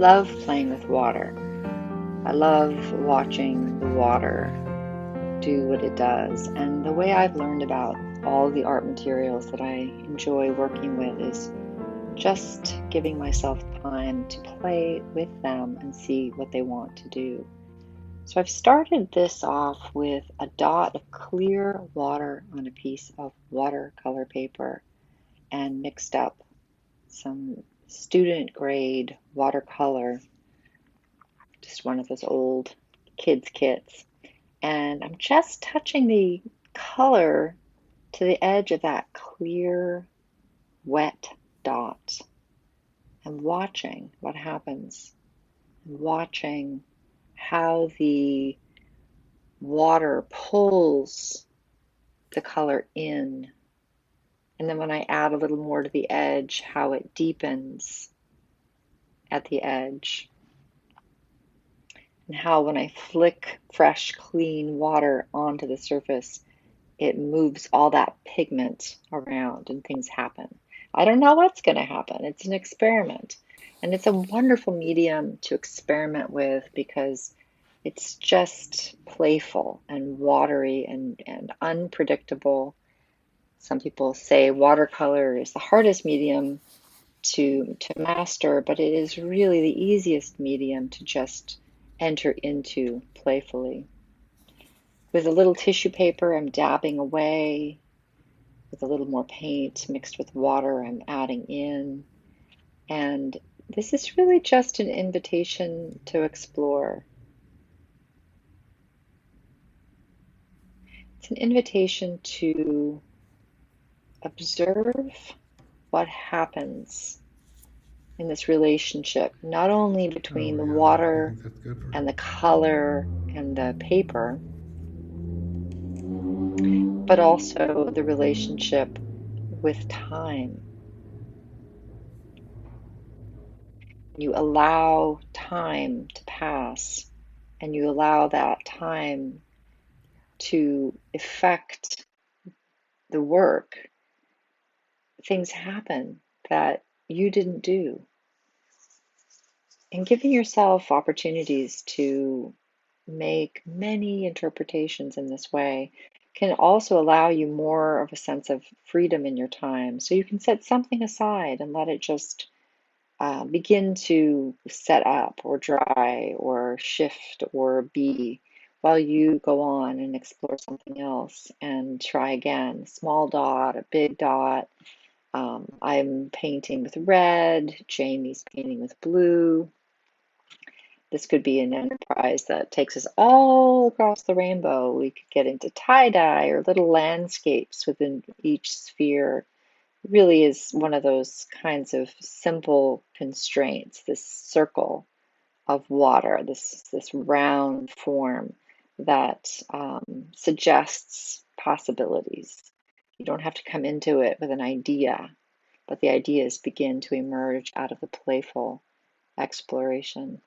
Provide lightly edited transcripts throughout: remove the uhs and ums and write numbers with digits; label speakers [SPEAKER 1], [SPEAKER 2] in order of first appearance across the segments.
[SPEAKER 1] love playing with water. I love watching the water do what it does. And the way I've learned about all the art materials that I enjoy working with is just giving myself time to play with them and see what they want to do. So I've started this off with a dot of clear water on a piece of watercolor paper and mixed up some student grade watercolor, just one of those old kids kits. And I'm just touching the color to the edge of that clear, wet dot and watching what happens, watching how the water pulls the color in. And then when I add a little more to the edge, how it deepens at the edge. And how when I flick fresh, clean water onto the surface, it moves all that pigment around and things happen. I don't know what's going to happen. It's an experiment. And it's a wonderful medium to experiment with because it's just playful and watery and unpredictable. Some people say watercolor is the hardest medium to master, but it is really the easiest medium to just enter into playfully. With a little tissue paper, I'm dabbing away. With a little more paint mixed with water, I'm adding in. And this is really just an invitation to explore. It's an invitation to observe what happens in this relationship, not only between the water and the color and the paper, but also the relationship with time. You allow time to pass and you allow that time to affect the work. Things happen that you didn't do. And giving yourself opportunities to make many interpretations in this way can also allow you more of a sense of freedom in your time. So you can set something aside and let it just begin to set up or dry or shift or be while you go on and explore something else and try again. Small dot, a big dot. I'm painting with red, Jamie's painting with blue. This could be an enterprise that takes us all across the rainbow. We could get into tie-dye or little landscapes within each sphere. It really is one of those kinds of simple constraints, this circle of water, this round form that suggests possibilities. You don't have to come into it with an idea, but the ideas begin to emerge out of the playful exploration.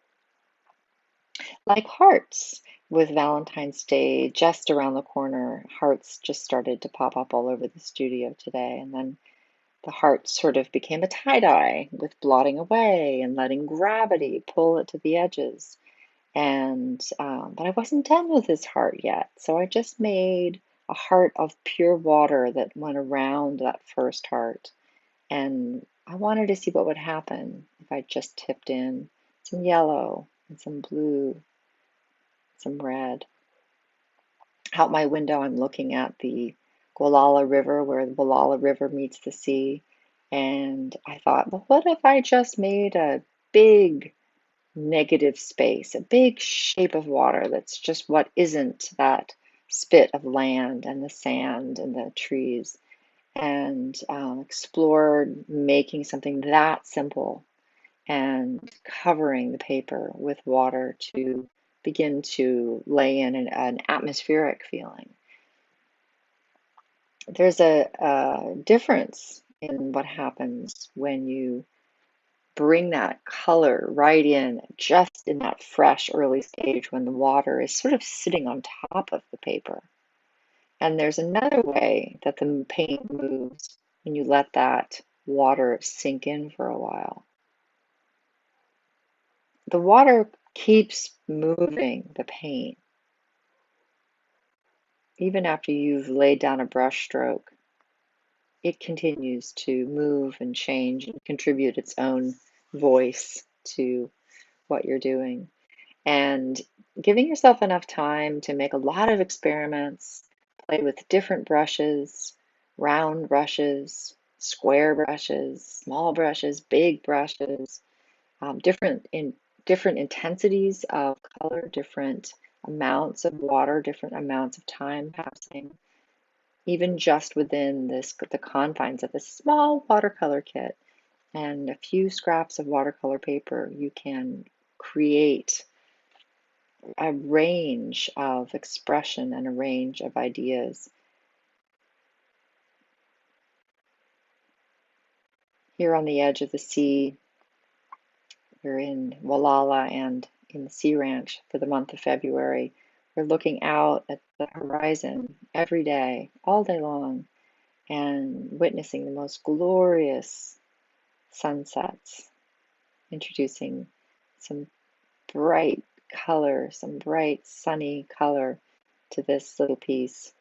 [SPEAKER 1] Like hearts, with Valentine's Day just around the corner, hearts just started to pop up all over the studio today. And then the heart sort of became a tie-dye with blotting away and letting gravity pull it to the edges. And but I wasn't done with this heart yet. So I just made a heart of pure water that went around that first heart. And I wanted to see what would happen if I just tipped in some yellow and some blue, some red. Out my window, I'm looking at the Gualala River, where the Gualala River meets the sea. And I thought, well, what if I just made a big negative space, a big shape of water that's just what isn't that spit of land and the sand and the trees, and explored making something that simple and covering the paper with water to begin to lay in an atmospheric feeling. There's a difference in what happens when you bring that color right in, just in that fresh early stage when the water is sort of sitting on top of the paper. And there's another way that the paint moves when you let that water sink in for a while. the water keeps moving the paint even after you've laid down a brush stroke. It continues to move and change and contribute its own voice to what you're doing. And giving yourself enough time to make a lot of experiments, play with different brushes, round brushes, square brushes, small brushes, big brushes, different intensities of color, different amounts of water, different amounts of time passing, even just within the confines of a small watercolor kit and a few scraps of watercolor paper, you can create a range of expression and a range of ideas. Here on the edge of the sea, we're in Walala and in the Sea Ranch for the month of February. We're looking out at the horizon every day, all day long, and witnessing the most glorious sunsets, introducing some bright color, some bright sunny color to this little piece.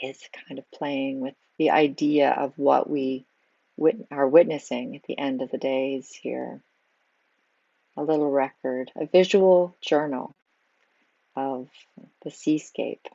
[SPEAKER 1] Is kind of playing with the idea of what we are witnessing at the end of the days here. A little record, a visual journal of the seascape.